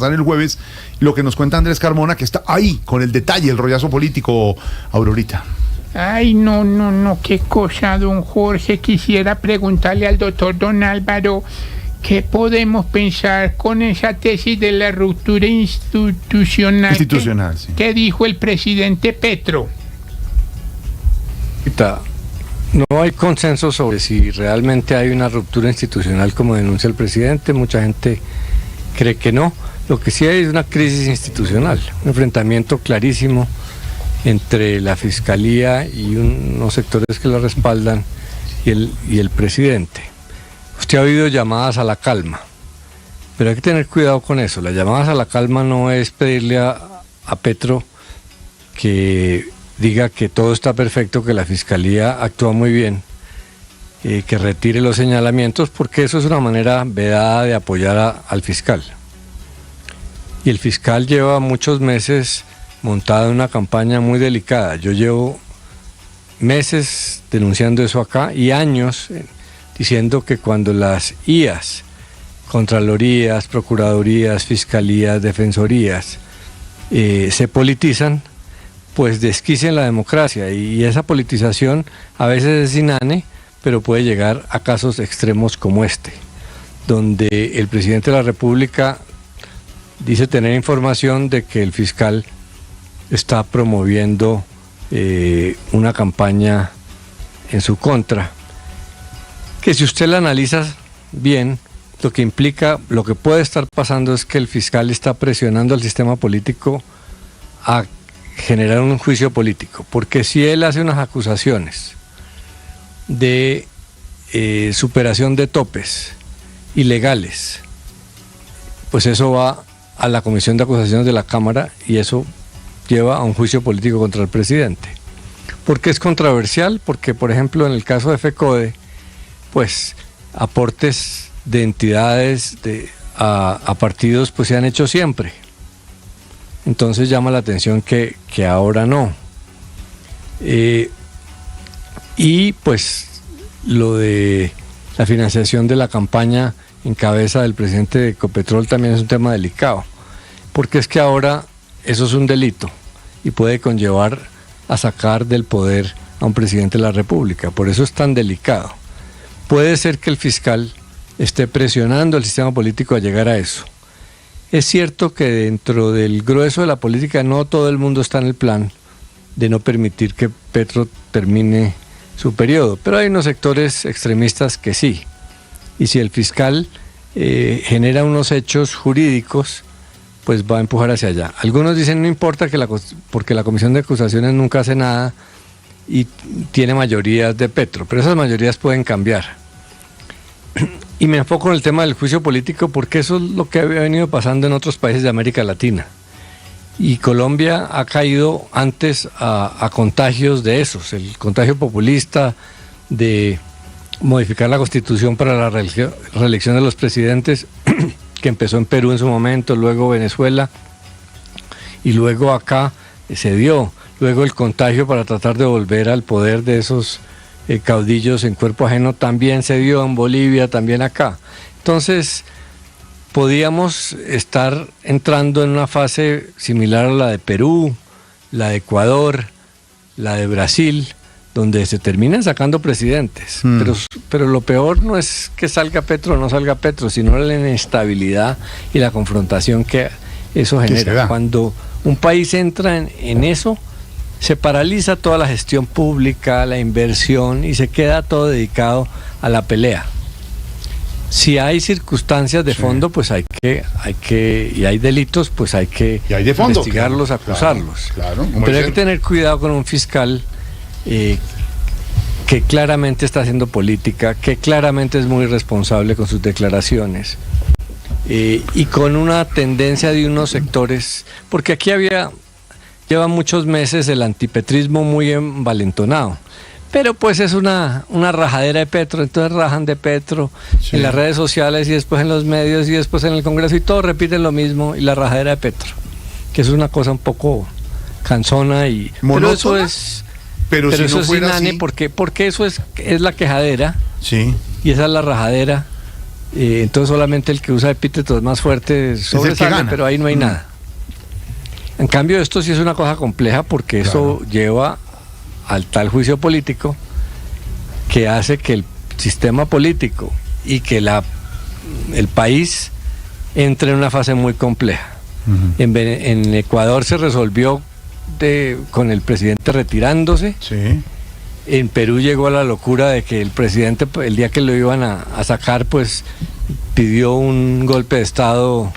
el jueves, lo que nos cuenta Andrés Carmona, que está ahí con el detalle, el rollazo político, Aurorita. Ay, no, qué cosa, don Jorge. Quisiera preguntarle al doctor don Álvaro, ¿qué podemos pensar con esa tesis de la ruptura institucional Sí. que dijo el presidente Petro? No hay consenso sobre si realmente hay una ruptura institucional como denuncia el presidente. Mucha gente cree que no. Lo que sí hay es una crisis institucional, un enfrentamiento clarísimo entre la Fiscalía y unos sectores que la respaldan y el presidente. Usted ha oído llamadas a la calma, pero hay que tener cuidado con eso. Las llamadas a la calma no es pedirle a Petro que diga que todo está perfecto, que la Fiscalía actúa muy bien, que retire los señalamientos, porque eso es una manera vedada de apoyar al fiscal. Y el fiscal lleva muchos meses montado en una campaña muy delicada. Yo llevo meses denunciando eso acá y años diciendo que cuando las IAs, Contralorías, Procuradurías, Fiscalías, Defensorías, se politizan, pues desquician la democracia, y esa politización a veces es inane, pero puede llegar a casos extremos como este, donde el presidente de la República dice tener información de que el fiscal está promoviendo una campaña en su contra, que si usted la analiza bien, lo que implica, lo que puede estar pasando es que el fiscal está presionando al sistema político a generar un juicio político, porque si él hace unas acusaciones de superación de topes ilegales, pues eso va a la Comisión de Acusaciones de la Cámara y eso lleva a un juicio político contra el presidente. ¿Por qué es controversial? Porque, por ejemplo, en el caso de FECODE, pues aportes de entidades a partidos pues se han hecho siempre. Entonces llama la atención que ahora no. Y pues lo de la financiación de la campaña en cabeza del presidente de Ecopetrol también es un tema delicado, porque es que ahora eso es un delito y puede conllevar a sacar del poder a un presidente de la República. Por eso es tan delicado. Puede ser que el fiscal esté presionando al sistema político a llegar a eso. Es cierto que dentro del grueso de la política no todo el mundo está en el plan de no permitir que Petro termine su periodo, pero hay unos sectores extremistas que sí. Y si el fiscal genera unos hechos jurídicos, pues va a empujar hacia allá. Algunos dicen no importa porque la Comisión de Acusaciones nunca hace nada y tiene mayorías de Petro, pero esas mayorías pueden cambiar. Y me enfoco en el tema del juicio político porque eso es lo que había venido pasando en otros países de América Latina. Y Colombia ha caído antes a contagios de esos, el contagio populista de modificar la Constitución para la reelección de los presidentes, que empezó en Perú en su momento, luego Venezuela, y luego acá se dio, luego el contagio para tratar de volver al poder de esos caudillos en cuerpo ajeno también se dio en Bolivia, también acá. Entonces, podíamos estar entrando en una fase similar a la de Perú, la de Ecuador, la de Brasil, donde se terminan sacando presidentes. Pero lo peor no es que salga Petro o no salga Petro, sino la inestabilidad y la confrontación que eso genera. Cuando un país entra en eso, se paraliza toda la gestión pública, la inversión, y se queda todo dedicado a la pelea. Si hay circunstancias de fondo, pues hay que y hay delitos, pues hay que investigarlos, acusarlos. Claro, pero hay que tener cuidado con un fiscal que claramente está haciendo política, que claramente es muy responsable con sus declaraciones, y con una tendencia de unos sectores, porque aquí lleva muchos meses el antipetrismo muy envalentonado, pero pues es una rajadera de Petro, entonces rajan de Petro en las redes sociales y después en los medios y después en el Congreso y todos repiten lo mismo, y la rajadera de Petro, que es una cosa un poco cansona y monótona. Pero si eso no es fuera inane, así, porque eso es la quejadera, sí, y esa es la rajadera, entonces solamente el que usa epítetos más fuertes sobresale, pero ahí no hay nada. En cambio, esto sí es una cosa compleja porque eso lleva al tal juicio político que hace que el sistema político y que el país entre en una fase muy compleja. En Ecuador se resolvió con el presidente retirándose. Sí. En Perú llegó a la locura de que el presidente, el día que lo iban a sacar, pues pidió un golpe de Estado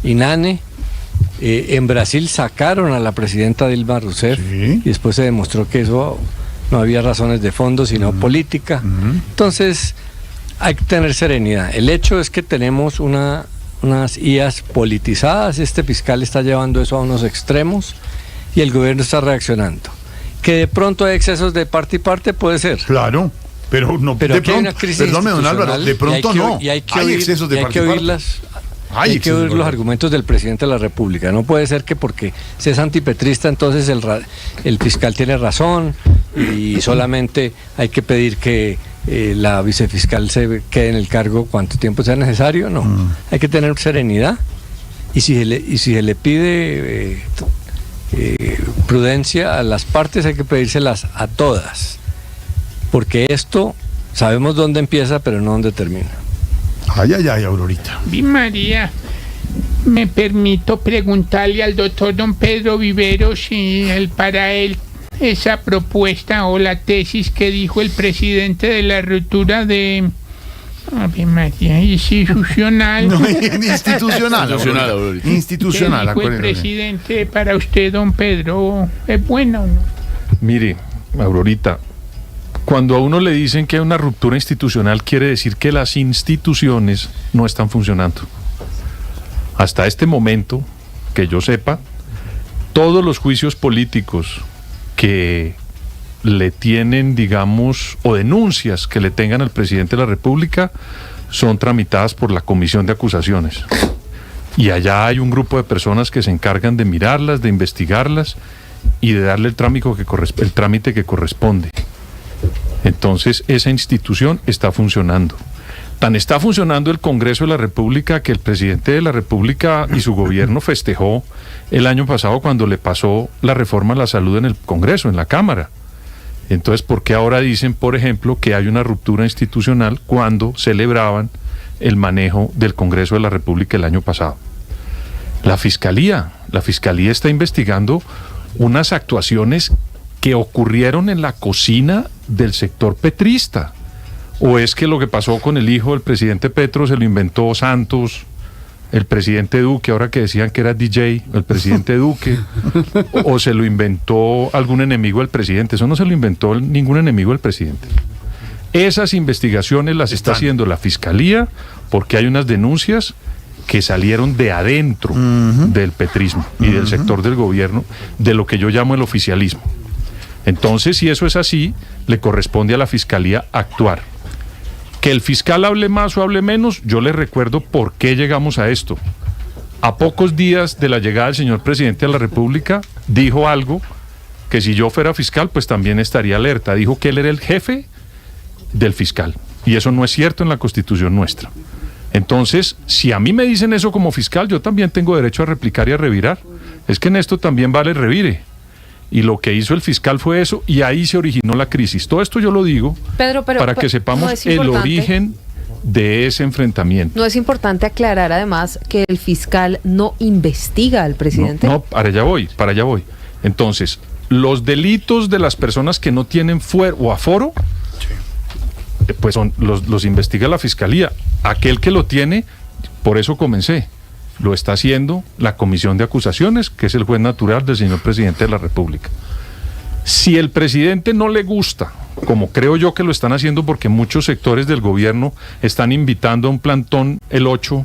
inane. En Brasil sacaron a la presidenta Dilma Rousseff, y después se demostró que eso no había razones de fondo, sino política. Entonces hay que tener serenidad. El hecho es que tenemos unas IAs politizadas, este fiscal está llevando eso a unos extremos y el gobierno está reaccionando. Que de pronto hay excesos de parte y parte, puede ser. Claro, pero no. Pero de aquí hay una pronto, crisis perdónme, don Álvaro, de pronto no. Y hay excesos de parte y parte. Hay que oír los argumentos del presidente de la República. No puede ser que porque se es antipetrista entonces el fiscal tiene razón y solamente hay que pedir que la vicefiscal se quede en el cargo cuanto tiempo sea necesario. No, hay que tener serenidad y si se le pide prudencia a las partes, hay que pedírselas a todas, porque esto sabemos dónde empieza pero no dónde termina. Ay, Aurorita. María, me permito preguntarle al doctor don Pedro Vivero si para él esa propuesta o la tesis que dijo el presidente de la ruptura de María, institucional. No, institucional. Institucional. ¿Qué dijo el presidente para usted, don Pedro? ¿Es bueno o no? Mire, Aurorita, cuando a uno le dicen que hay una ruptura institucional, quiere decir que las instituciones no están funcionando. Hasta este momento, que yo sepa, todos los juicios políticos que le tienen, digamos, o denuncias que le tengan al presidente de la República son tramitadas por la Comisión de Acusaciones. Y allá hay un grupo de personas que se encargan de mirarlas, de investigarlas y de darle el trámite que corresponde. Entonces, esa institución está funcionando. Tan está funcionando el Congreso de la República que el presidente de la República y su gobierno festejó el año pasado cuando le pasó la reforma a la salud en el Congreso, en la Cámara. Entonces, ¿por qué ahora dicen, por ejemplo, que hay una ruptura institucional cuando celebraban el manejo del Congreso de la República el año pasado? La Fiscalía está investigando unas actuaciones que ocurrieron en la cocina del sector petrista. ¿O es que lo que pasó con el hijo del presidente Petro se lo inventó Santos, el presidente Duque, ahora que decían que era DJ, el presidente Duque, o se lo inventó algún enemigo del presidente? Eso no se lo inventó ningún enemigo del presidente. Esas investigaciones las está haciendo la Fiscalía porque hay unas denuncias que salieron de adentro del petrismo y del sector del gobierno, de lo que yo llamo el oficialismo. Entonces, si eso es así, le corresponde a la Fiscalía actuar. Que el fiscal hable más o hable menos, yo le recuerdo por qué llegamos a esto. A pocos días de la llegada del señor presidente de la República, dijo algo que si yo fuera fiscal, pues también estaría alerta. Dijo que él era el jefe del fiscal. Y eso no es cierto en la Constitución nuestra. Entonces, si a mí me dicen eso como fiscal, yo también tengo derecho a replicar y a revirar. Es que en esto también vale revire. Y lo que hizo el fiscal fue eso, y ahí se originó la crisis. Todo esto yo lo digo, Pedro, para que sepamos el origen de ese enfrentamiento. ¿No es importante aclarar además que el fiscal no investiga al presidente? No, para allá voy. Entonces, los delitos de las personas que no tienen fuero o aforo, pues los investiga la Fiscalía. Aquel que lo tiene, por eso comencé, lo está haciendo la Comisión de Acusaciones, que es el juez natural del señor presidente de la República. Si el presidente no le gusta, como creo yo que lo están haciendo porque muchos sectores del gobierno están invitando a un plantón el 8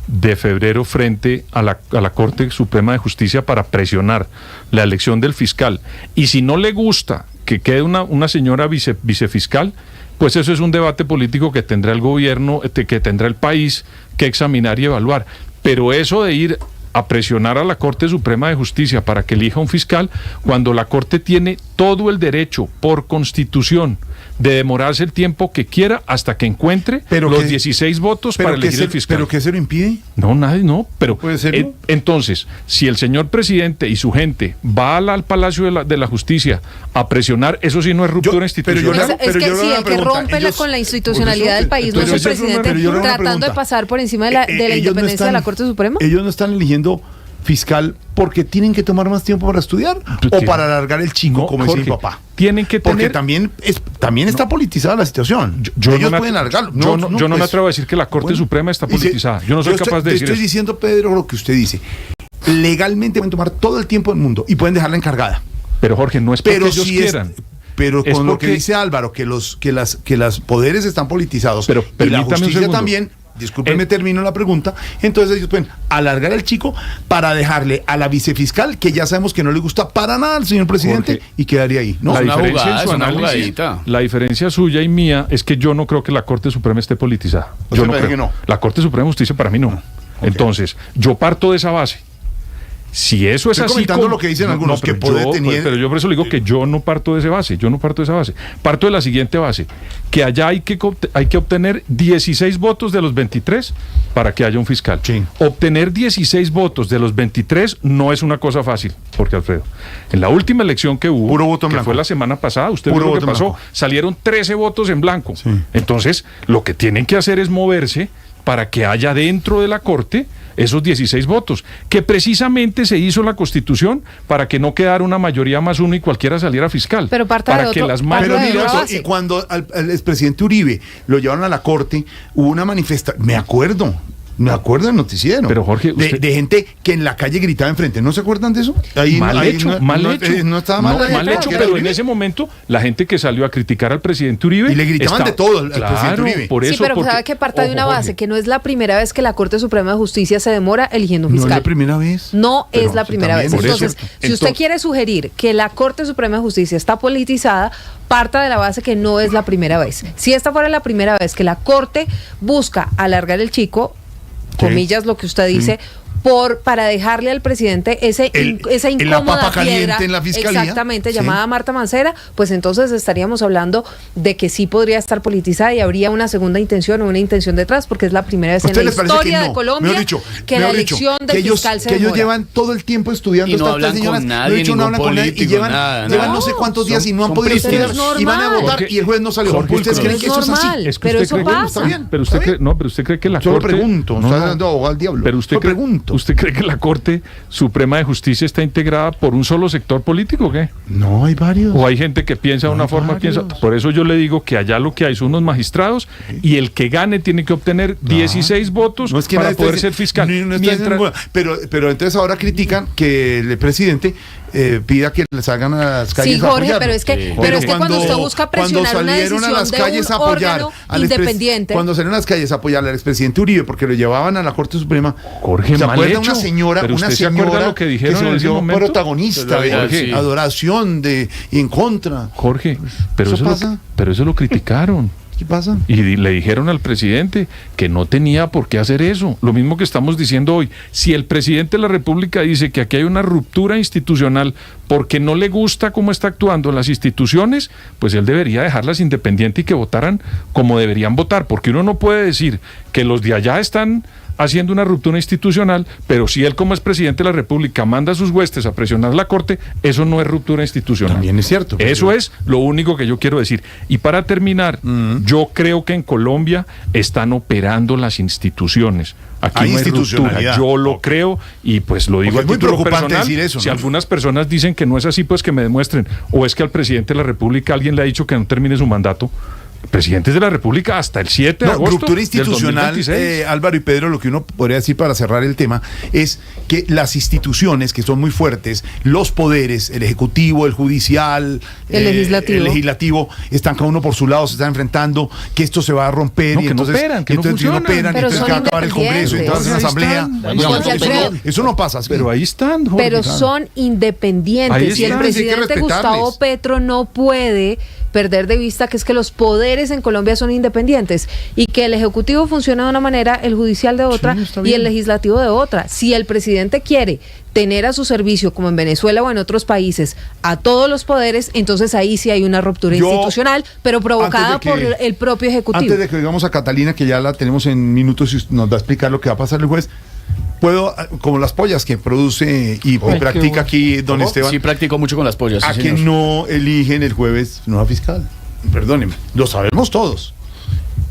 de febrero frente a la Corte Suprema de Justicia para presionar la elección del fiscal, y si no le gusta que quede una señora vicefiscal, pues eso es un debate político que tendrá el gobierno, que tendrá el país que examinar y evaluar. Pero eso de ir a presionar a la Corte Suprema de Justicia para que elija un fiscal, cuando la Corte tiene todo el derecho por constitución de demorarse el tiempo que quiera hasta que encuentre los 16 votos para elegir el fiscal. ¿Pero qué se lo impide? No, nadie, no, pero ¿Puede serlo? Entonces, si el señor presidente y su gente va al Palacio de la Justicia a presionar, eso sí no es ruptura institucional. Es que sí, el que rompe con la institucionalidad del país no es el presidente tratando de pasar por encima de la independencia de la Corte Suprema. Ellos no están eligiendo fiscal porque tienen que tomar más tiempo para estudiar o para alargar el chico, como decía mi papá. Tienen que porque tener... también está politizada la situación. Ellos pueden alargarlo. Yo no me atrevo a decir que la Corte Suprema está politizada. Yo no soy capaz de decir eso. Estoy diciendo, Pedro, lo que usted dice. Legalmente pueden tomar todo el tiempo del mundo y pueden dejarla encargada. Pero Jorge, no es porque ellos quieran. Pero con lo que dice Álvaro, que los poderes están politizados, pero y la justicia también. Discúlpeme, termino la pregunta. Entonces ellos pueden alargar el chico para dejarle a la vicefiscal, que ya sabemos que no le gusta para nada al señor presidente, Jorge, y quedaría ahí. ¿No? La diferencia suya y mía es que yo no creo que la Corte Suprema esté politizada. Yo no creo. Que no. La Corte Suprema de Justicia para mí no. Okay. Entonces, yo parto de esa base. Si eso es así, comentando lo que dicen algunos, que puede tener... Pero yo por eso le digo que yo no parto de esa base, parto de la siguiente base, que allá hay que obtener 16 votos de los 23 para que haya un fiscal. Sí. Obtener 16 votos de los 23 no es una cosa fácil, porque Alfredo, en la última elección que hubo, que fue la semana pasada, usted vio lo que pasó, salieron 13 votos en blanco. Sí. Entonces, lo que tienen que hacer es moverse para que haya dentro de la Corte esos 16 votos, que precisamente se hizo la Constitución para que no quedara una mayoría más uno y cualquiera saliera fiscal. Pero para que las mayorías... Y cuando al expresidente Uribe lo llevaron a la Corte, hubo una manifestación, me acuerdo del noticiero. Pero Jorge, de gente que en la calle gritaba enfrente. ¿No se acuerdan de eso? Mal hecho. No estaba mal hecho, pero en ese momento la gente que salió a criticar al presidente Uribe... Y le gritaban de todo al presidente Uribe. Por eso, sí, pero sabe que parta de una base, que no es la primera vez que la Corte Suprema de Justicia se demora eligiendo un fiscal. No es la primera vez. No es la primera vez. Entonces, si usted quiere sugerir que la Corte Suprema de Justicia está politizada, parta de la base que no es la primera vez. Si esta fuera la primera vez que la Corte busca alargar el chico, comillas lo que usted dice, para dejarle al presidente esa incómoda piedra en la fiscalía, exactamente, llamada Marta Mancera, pues entonces estaríamos hablando de que sí podría estar politizada y habría una segunda intención o una intención detrás, porque es la primera vez en la historia de Colombia que la elección del fiscal se demora. Que ellos llevan todo el tiempo estudiando y no hablan con nadie, no hablan con nadie, y llevan no sé cuántos días y no han podido estudiar y van a votar y el juez no salió. ¿Ustedes creen que eso es así? Pero eso pasa. Pero usted cree que la Corte... Solo pregunto, está dando abogado al diablo. Pero usted pregunto. ¿Usted cree que la Corte Suprema de Justicia está integrada por un solo sector político o qué? No, hay varios. O hay gente que piensa de una forma, por eso yo le digo que allá lo que hay son unos magistrados y el que gane tiene que obtener 16 votos para poder ser fiscal. Pero entonces ahora critican que el presidente pida que les salgan a las calles. Sí, Jorge, pero es que cuando usted busca presionar una decisión de un órgano independiente. Cuando salieron a las calles a apoyar al expresidente Uribe porque lo llevaban a la Corte Suprema, Jorge, ¿se acuerda una señora lo que dijeron se en ese volvió momento? Protagonista de adoración y en contra? Jorge, pero eso lo criticaron. ¿Qué pasa? Y le dijeron al presidente que no tenía por qué hacer eso. Lo mismo que estamos diciendo hoy. Si el presidente de la República dice que aquí hay una ruptura institucional porque no le gusta cómo está actuando las instituciones, pues él debería dejarlas independientes y que votaran como deberían votar. Porque uno no puede decir que los de allá están haciendo una ruptura institucional, pero si él como es presidente de la República manda a sus huestes a presionar la Corte, eso no es ruptura institucional. También es cierto. Eso es lo único que yo quiero decir. Y para terminar, yo creo que en Colombia están operando las instituciones. Aquí no hay ruptura, yo lo creo y pues lo digo a título personal. Decir eso, si algunas personas dicen que no es así, pues que me demuestren. O es que al presidente de la República alguien le ha dicho que no termine su mandato. Presidentes de la República hasta el 7 de agosto ruptura institucional, Álvaro y Pedro, lo que uno podría decir para cerrar el tema es que las instituciones que son muy fuertes, los poderes, el ejecutivo, el judicial, el legislativo, están cada uno por su lado, se están enfrentando, que esto se va a romper y entonces no operan, entonces que va a acabar el Congreso, entonces la Asamblea. Eso no pasa. Pero ahí están, Jorge, pero son independientes y el presidente Gustavo Petro no puede perder de vista que es que los poderes en Colombia son independientes y que el Ejecutivo funciona de una manera, el Judicial de otra y el Legislativo de otra. Si el presidente quiere tener a su servicio, como en Venezuela o en otros países, a todos los poderes, entonces ahí sí hay una ruptura institucional, pero provocada por el propio Ejecutivo. Antes de que digamos a Catalina, que ya la tenemos en minutos y nos va a explicar lo que va a pasar el jueves, puedo, como las pollas que produce y practica aquí don Esteban. Sí, practico mucho con las pollas. ¿A sí, que señor. no eligen el jueves nueva fiscal? Perdóneme, lo sabemos todos.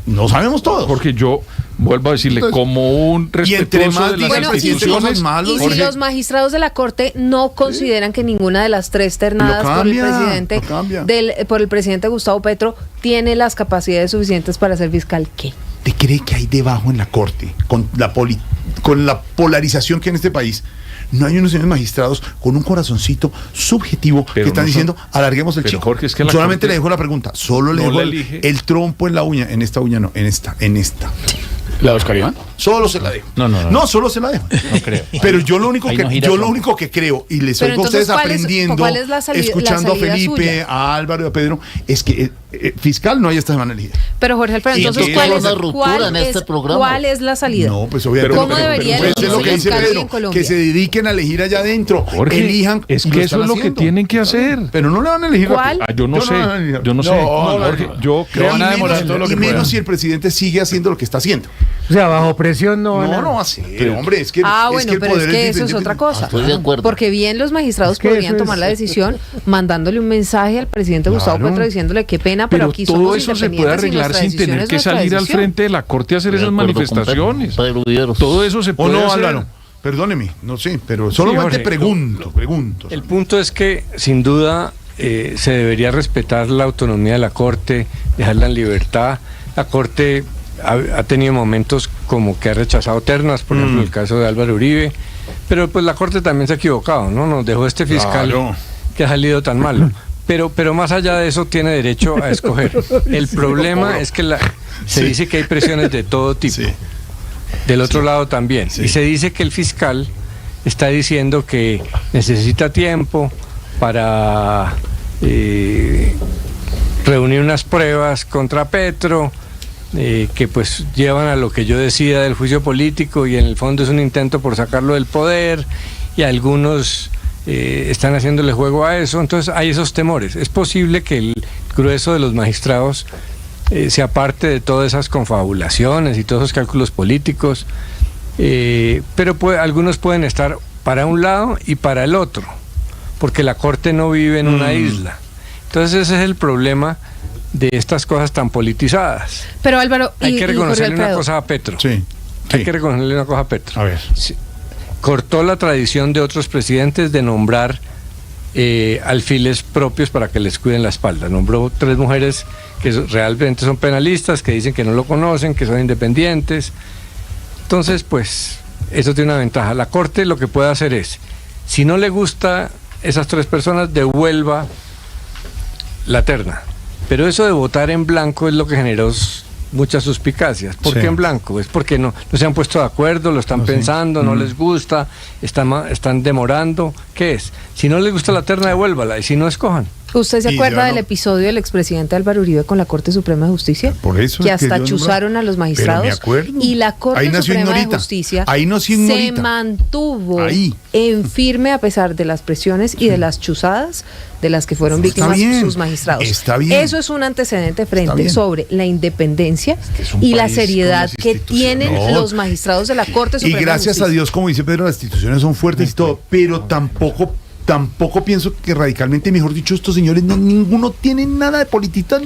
No sabemos todos. Porque yo vuelvo a decirle, Entonces, como un respetuoso de las bueno, instituciones, y si los magistrados de la Corte no consideran que ninguna de las tres ternadas por el presidente Gustavo Petro tiene las capacidades suficientes para ser fiscal, ¿qué? ¿Te cree que hay debajo en la Corte, con la polarización que hay en este país, no hay unos señores magistrados con un corazoncito subjetivo pero que están no diciendo, alarguemos el pero chico? Jorge, es que la solamente Corte le dejo la pregunta, solo le no dejo la elige. el trompo en la uña, en esta uña no, en esta. ¿La de Oscar Iván? Solo se la dejo. No. Solo se la dejo. No creo. Pero yo lo único Ahí que no gira lo único que creo, y les Pero oigo a ustedes entonces, aprendiendo, ¿cuál es la escuchando a salida Felipe, suya? a Álvaro y a Pedro, es que fiscal no hay esta semana elegida. Pero Jorge Alfredo, Y entonces, entonces ¿cuál una es, ruptura en este programa. ¿cuál es la salida? No, pues obviamente. ¿Cómo debería pues elegir es lo que un dice fiscal Pedro, en Colombia? que se dediquen a elegir allá adentro, Jorge, elijan. es lo que están eso es lo que haciendo. tienen que hacer. Pero no le van a elegir ¿Cuál? rápido. Yo no sé. Jorge, yo creo van a demorar todo lo y que menos puedan. si el presidente sigue haciendo lo que está haciendo. O sea, bajo presión no van a... No va a ser, hombre, es que Bueno, el pero poder es que eso es independiente. otra cosa. Estoy de acuerdo. Porque bien los magistrados Es que podrían eso tomar es- la decisión mandándole un mensaje al presidente Gustavo Claro. Petro diciéndole qué pena, pero Pero aquí todo somos eso se puede independientes y arreglar nuestra sin decisión tener es que nuestra salir al decisión. frente de la Corte a hacer De esas acuerdo con manifestaciones. Pedro Viveros. Todo eso se ¿O puede no, hacer. Álvaro? Perdóneme, no sé, pero solamente Jorge, pregunto. El punto es que, sin duda, se debería respetar la autonomía de la Corte, dejarla en libertad. La Corte ha tenido momentos como que ha rechazado ternas, por ejemplo, el caso de Álvaro Uribe, pero pues la Corte también se ha equivocado, ¿no? Nos dejó este fiscal Claro. que ha salido tan malo. Pero más allá de eso tiene derecho a escoger. El problema es que se dice que hay presiones de todo tipo. Sí. Del otro lado también. Sí. Y se dice que el fiscal está diciendo que necesita tiempo para reunir unas pruebas contra Petro, que pues llevan a lo que yo decía del juicio político y en el fondo es un intento por sacarlo del poder y algunos están haciéndole juego a eso. Entonces hay esos temores. Es posible que el grueso de los magistrados sea parte de todas esas confabulaciones y todos esos cálculos políticos, pero algunos pueden estar para un lado y para el otro, porque la Corte no vive en una isla. Entonces ese es el problema de estas cosas tan politizadas. Pero Álvaro, Hay que reconocerle Jorge una Alfredo, cosa a Petro. Sí. Hay que reconocerle una cosa a Petro. A ver. Cortó la tradición de otros presidentes de nombrar alfiles propios para que les cuiden la espalda. Nombró 3 mujeres que realmente son penalistas, que dicen que no lo conocen, que son independientes. Entonces, pues, eso tiene una ventaja. La Corte lo que puede hacer es, si no le gusta esas 3 personas, devuelva la terna. Pero eso de votar en blanco es lo que generó muchas suspicacias. ¿Por Sí. qué en blanco? Es porque no se han puesto de acuerdo, lo están pensando, no les gusta, están demorando. ¿Qué es? Si no les gusta la terna, devuélvala, y si no, escojan. ¿usted se Y acuerda ya del no. episodio del expresidente Álvaro Uribe con la Corte Suprema de Justicia? Por eso que es que hasta yo no- chuzaron a los magistrados. Pero me acuerdo. Y la Corte Ahí nació Suprema de Ignorita. Justicia Ahí nació se Ignorita. mantuvo Ahí. en firme a pesar de las presiones y de las chuzadas de las que fueron Está víctimas bien. sus magistrados. Está bien. Eso es un antecedente frente bien. sobre la independencia que es un y la país con seriedad las que tienen instituciones. No. los magistrados de la Corte Y Suprema de gracias a Justicia. Dios, como dice Pedro, las instituciones son fuertes y todo, pero tampoco pienso que radicalmente, mejor dicho, estos señores ninguno tiene nada de política.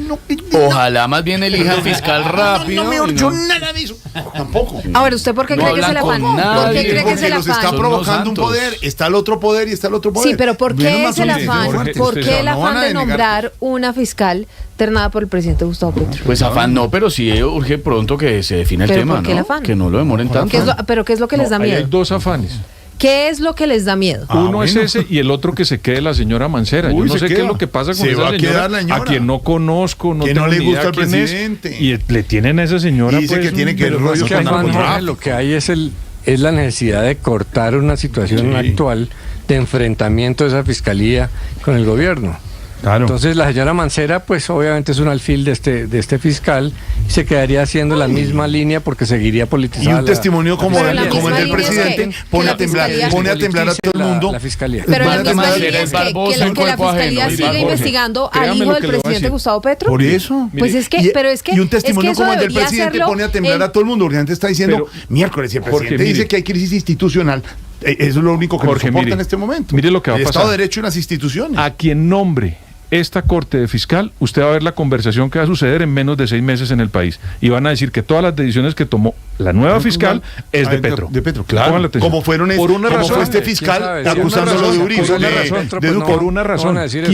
Ojalá más bien elijan fiscal rápido. No, y mejor no. yo nada de eso. Tampoco. Ahora, ¿usted por qué No cree que es el hablan afán? con ¿Por nadie, qué cree que es Porque el los está afán? Son provocando un unos poder, santos. está el otro poder y está el otro poder. Sí, pero ¿por Menos qué mal es el son afán? fuertes. ¿Por qué el No van afán a de denegar. nombrar una fiscal ternada por el presidente Gustavo Petro? Pues afán no, pero sí urge pronto que se defina el ¿Pero tema, por qué ¿no? el afán? Que no lo demoren tanto. ¿Pero qué es lo que les da Ahí hay miedo? 2 afanes. ¿Qué es lo que les da miedo? Uno es bueno. ese y el otro que se quede la señora Mancera. Uy, Yo no se sé qué queda. es lo que pasa con Se va esa a quedar señora, la señora. a quien no conozco, no Que tengo no le ni gusta idea al quién es, presidente. y le tienen a esa señora Dice pues, que tiene que pero ver Es rollo que con afán, narcotráfico. Jorge, lo que hay es la necesidad de cortar una situación Sí. actual de enfrentamiento de esa fiscalía con el gobierno. Claro. Entonces la señora Mancera, pues obviamente es un alfil de este fiscal y se quedaría haciendo la misma línea porque seguiría Y politizando. un testimonio como Pero el la del misma línea es presidente que pone la a temblar fiscalía- a todo el mundo. La fiscalía. Pero Van la a misma tomar- línea es que Barbosa la en cuerpo fiscalía ajeno. siga Jorge, investigando al créame hijo lo del que le voy a presidente decir. Gustavo Petro. Por eso. Pues es que, Y un testimonio eso como el del debería presidente hacerlo pone a temblar el- a todo el mundo. Porque antes está diciendo Pero, miércoles y el Jorge, presidente mire. dice que hay crisis institucional. Eso es lo único que Jorge, nos soporta mire. en este momento. Mire lo que va a El pasar. Estado de Derecho y las instituciones. A quien nombre esta corte de fiscal, usted va a ver la conversación que va a suceder en menos de 6 meses en el país. Y van a decir que todas las decisiones que tomó la nueva fiscal es de Petro. De Petro, claro. Pónganle atención. Como fueron por una como razón, fue este ¿quién fiscal sabe? acusándolo de Uribe. Por una de- razón, de pues no. Duque. Por una razón. van a decir eso.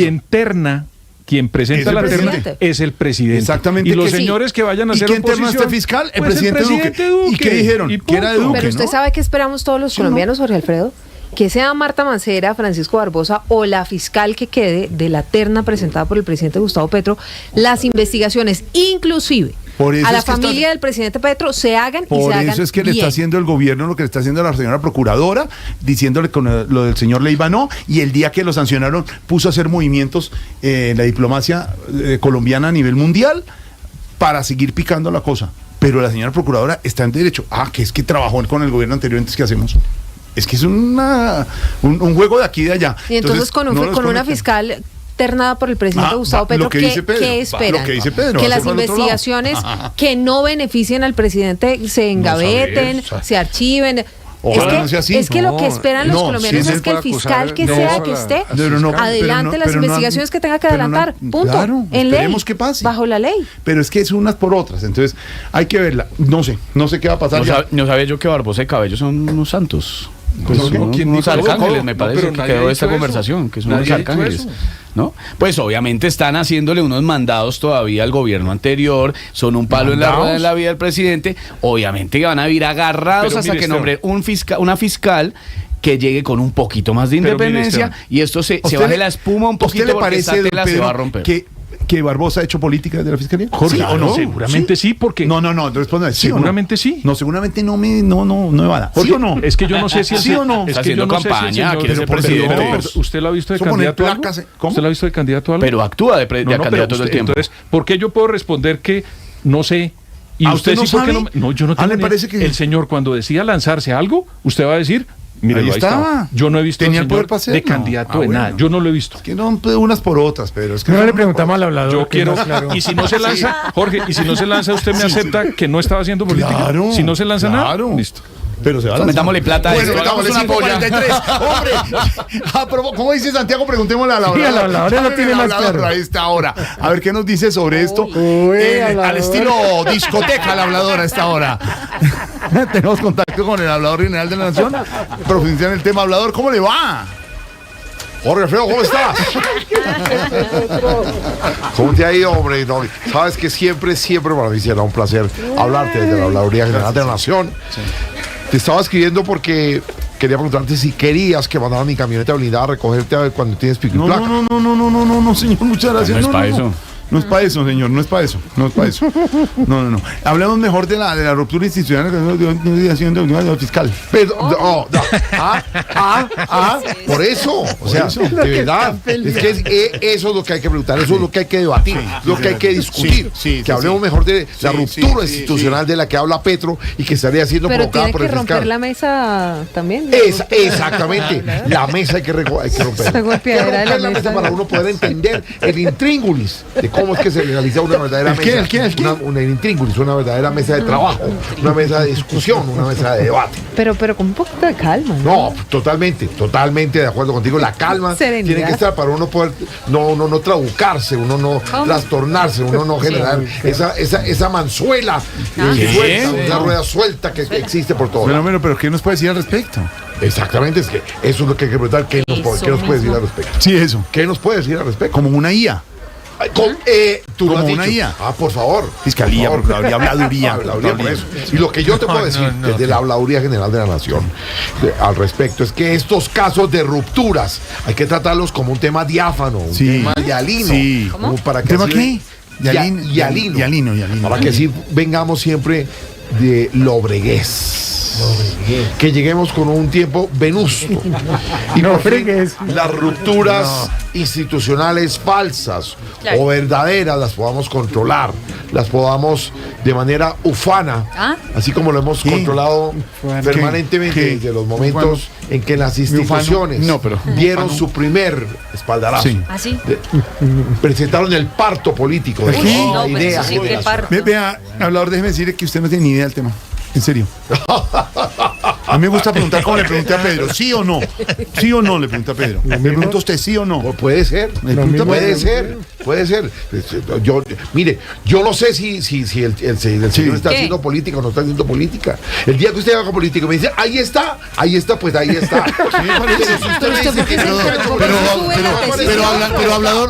Quien presenta Es el la terna presidente. es el presidente. Exactamente. Y los que sí. señores que vayan a ¿Y hacer quién terna oposición, este fiscal? El pues presidente Duque. ¿Y qué dijeron? Y Que era de punto. Duque. Pero usted ¿no? sabe que esperamos todos los colombianos, Jorge Alfredo, que sea Marta Mancera, Francisco Barbosa o la fiscal que quede de la terna presentada por el presidente Gustavo Petro, las investigaciones, inclusive Por eso a la es que familia está- del presidente Petro, se hagan y Por se hagan eso es que le bien. está haciendo el gobierno lo que le está haciendo la señora procuradora, diciéndole con lo del señor Leiva no, y el día que lo sancionaron puso a hacer movimientos en la diplomacia colombiana a nivel mundial para seguir picando la cosa. Pero la señora procuradora está en derecho. Que es que trabajó con el gobierno anterior, entonces ¿qué hacemos? Es que es un juego de aquí y de allá. Y entonces con no los una conectan. fiscal ternada por el presidente Gustavo lo Petro, que dice Pedro, ¿qué va, esperan? lo que dice Pedro, que va a las ser para el otro lado. investigaciones que no beneficien al presidente se engaveten, saber, se archiven. Ojalá no sea así. Es que lo que No, esperan los no, colombianos sí, es que el fiscal que no, sea que la- esté Pero no, adelante pero no- las pero no- investigaciones que tenga que pero no- adelantar, punto, claro, en ley, esperemos que pase. bajo la ley. Pero es que es unas por otras, entonces hay que verla. No sé qué va a pasar. No sabía yo que Barbosa y Cabello son unos santos. Pues ¿No? son ¿Quién unos dijo eso? arcángeles, No, me parece pero que nadie ha quedó dicho esta eso. conversación, que son Nadie unos ha dicho arcángeles. eso. ¿No? Pues obviamente están haciéndole unos mandados todavía al gobierno anterior, son un palo en la ¿Mandados? rueda de la vida del presidente, obviamente que van a ir agarrados Pero hasta mire, que nombre Esteban. una fiscal que llegue con un poquito más de Pero mire, independencia Esteban, y esto se ¿Usted baje le- la espuma un ¿Usted poquito le porque esa parece, don tela se Pedro, va a romper. que Barbosa ha hecho política de la fiscalía? Jorge, ¿Sí o no? seguramente sí, porque No, responde. ¿Sí o no? Seguramente sí. No, seguramente no me va a dar. ¿Sí o no? Es que yo no sé si el ¿Sí o no? es Está que yo haciendo no sé si el campaña, señor- quiere ser pero presidente. ¿Usted lo ha visto de Eso poner candidato a algo? placas, ¿cómo? ¿Usted lo ha visto de candidato a algo? Pero actúa de No, no, pero candidato todo el usted- tiempo. Entonces, ¿por qué yo puedo responder que no sé? Y ¿A usted, usted no sí, ¿por qué sabe? no? No, yo no tengo ¿le ni- parece que- El señor cuando decía lanzarse a algo, usted va a decir, mire, Ahí estaba. Yo no he visto Tenía al el poder señor para hacerlo. de candidato de Bueno. nada. Yo no lo he visto. Que no unas por otras, pero es que No le preguntamos al hablador. Yo que quiero, no, claro. y si no se lanza, Jorge, y si no se lanza, usted me acepta que no estaba haciendo política. Claro. Si no se lanza claro. nada, listo. Pero se va a lanzar. Metámosle plata a Bueno, esto, metámosle hagamos una 5:43. Hombre, ¿cómo dice Santiago? Preguntémosle a la Sí, al hablador lo tiene más claro. a esta hora. A ver qué nos dice sobre esto. Uy, hablador. Al estilo discoteca, el hablador a esta hora. Tenemos contacto con el hablador general de la Nación. Profundizar en el tema hablador. ¿Cómo le va? Jorge Alfredo, ¿cómo está? ¿Cómo te ha ido, hombre? No, sabes que siempre para mí será un placer hablarte desde la Habladuría General de la Nación. Te estaba escribiendo porque quería preguntarte si querías que mandara mi camioneta blindada a recogerte a ver cuando tienes pico y placa. No, señor, muchas gracias. No es para eso. No es para eso, señor, no es para eso. No. Hablemos mejor de la ruptura institucional que estoy haciendo el fiscal. Pero, por eso, o sea, eso. de verdad, es que eso es lo que hay que preguntar, eso es lo que hay que debatir, lo que hay que discutir, sí, que hablemos mejor de la ruptura sí, institucional de la que habla Petro y que estaría siendo Pero provocada tiene por que el romper fiscal. la mesa también. Exactamente, la mesa hay que romper. Esa golpeadera de la la mesa mesa. para uno poder entender el intríngulis de cómo es que se realiza una verdadera ¿El qué? mesa. ¿El qué? ¿El qué? Una intríngulis, una verdadera mesa de trabajo, una mesa de discusión, una mesa de debate. Pero con un poquito de calma, ¿no? No, totalmente de acuerdo contigo. La calma Serenidad. tiene que estar para uno poder no trabucarse, uno no trastornarse, uno no generar esa manzuela suelta, una rueda suelta que existe por todo. Bueno, pero ¿qué nos puede decir al respecto? Exactamente, es que eso es lo que hay que preguntar. ¿Qué nos puede decir al respecto? Sí, eso. ¿Qué nos puede decir al respecto? Como una IA. Tú lo Como has una dicho. IA. Por favor. Fiscalía, Por favor. Habladuría. Habladuría, por eso. Y lo que yo te puedo decir desde la Habladuría General de la Nación al respecto es que estos casos de rupturas hay que tratarlos como un tema diáfano, un Sí. tema yalino. Sí. Como para que ¿Tema así- qué? Yalino. Yalino. Para que así vengamos siempre de lobregués. Que lleguemos con un tiempo venusto. Y No por fin, fregues. las rupturas institucionales falsas Claro. o verdaderas las podamos controlar, las podamos de manera ufana, así como lo hemos controlado permanentemente ¿Qué? desde los momentos en que las instituciones No, pero- dieron su primer espaldarazo. Sí. ¿Así? Presentaron el parto político de Aquí- la No, pero idea eso sí que generacional. parto. Vea, hablador, déjeme decirle que usted no tiene ni idea del tema. En serio. A mí me gusta preguntar como le pregunté a Pedro. ¿Sí o no? ¿Sí o no? Le pregunté a Pedro. Le pregunto a usted, ¿sí o no? Puede ser, Le pregunto a puede Pedro. ser, puede ser. Mire, yo no sé si el señor está ¿Qué? haciendo política o no está haciendo política. El día que usted haga política y me dice, ahí está, pues ahí está. Pero si usted me dice que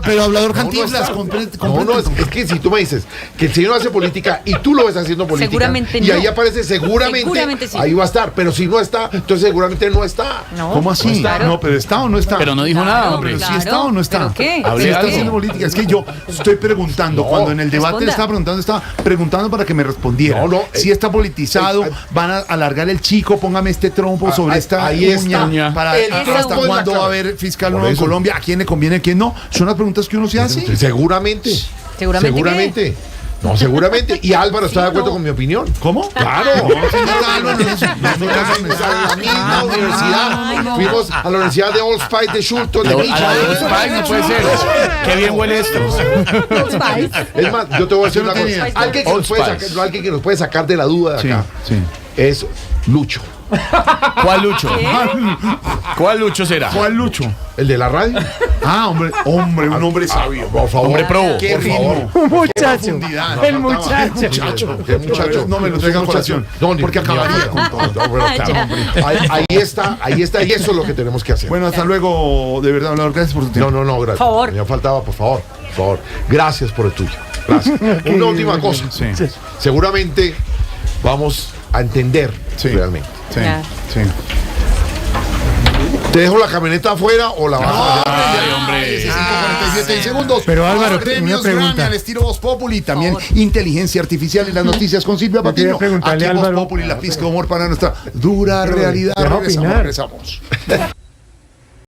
Pero hablador no Cantinflas, está. comprende. No, es que si tú me dices que el señor hace política y tú lo ves haciendo política Seguramente y no. ahí aparece seguramente sí. ahí va a estar, pero si no está, entonces seguramente no está. No. ¿Cómo así? Claro. No, pero ¿está o no está? Pero no dijo nada, hombre. Pero Claro, si está o no está. ¿pero qué? Hable Si está algo. haciendo política. Es que yo estoy preguntando. No, cuando en el debate le responda. estaba preguntando para que me respondiera. No, si está politizado, van a alargar el chico, póngame este trompo sobre ahí- esta ahí está. uña. Para El hasta trompo en la cuándo cara. va a haber fiscal Por nuevo en eso. Colombia, a quién le conviene, a quién no. Son las preguntas que uno se hace. Seguramente. ¿Seguramente No, seguramente. Y Álvaro está de acuerdo con mi opinión. ¿Cómo? Claro. No, señor Álvaro, no, Fuimos a la misma universidad. Fuimos a la Universidad de Old Spice de Schulton. De A la Michigan. de los Spice no puede ser. Qué bien huele esto. Es más, yo te voy a decir una Yo no tenía. cosa. Alguien que, Old nos puede Spice. sacar, no, alguien que nos puede sacar de la duda de Sí, acá sí. es Lucho. ¿Cuál Lucho? ¿Cuál Lucho será? ¿Cuál Lucho? El de la radio. Ah, hombre, un hombre sabio. Por favor. Hombre probo. Qué por ritmo. favor. Muchacho. Profundidad. El muchacho. El muchacho. No me lo traigan a colación. No, ni- porque ni- acabaría con todo. No, pero claro, ahí está, y eso es lo que tenemos que hacer. Bueno, hasta luego. De verdad, hablador, gracias por tu tiempo. No, gracias. Por favor. Me faltaba, por favor. Gracias por el tuyo. Gracias. Una última cosa. Sí, Seguramente vamos a entender Sí. realmente. sí, Ya. sí. ¿Te dejo la camioneta afuera o la vas a Ay, hombre. 47 segundos. Pero, Álvaro, Los premios una pregunta. Grammy al estilo Voz Populi, también inteligencia artificial y las noticias con Silvia Yo quería Patiño. preguntarle Aquí a en Voz Álvaro. Populi, la pizca de humor para nuestra dura realidad. Deja Regresamos, opinar. regresamos.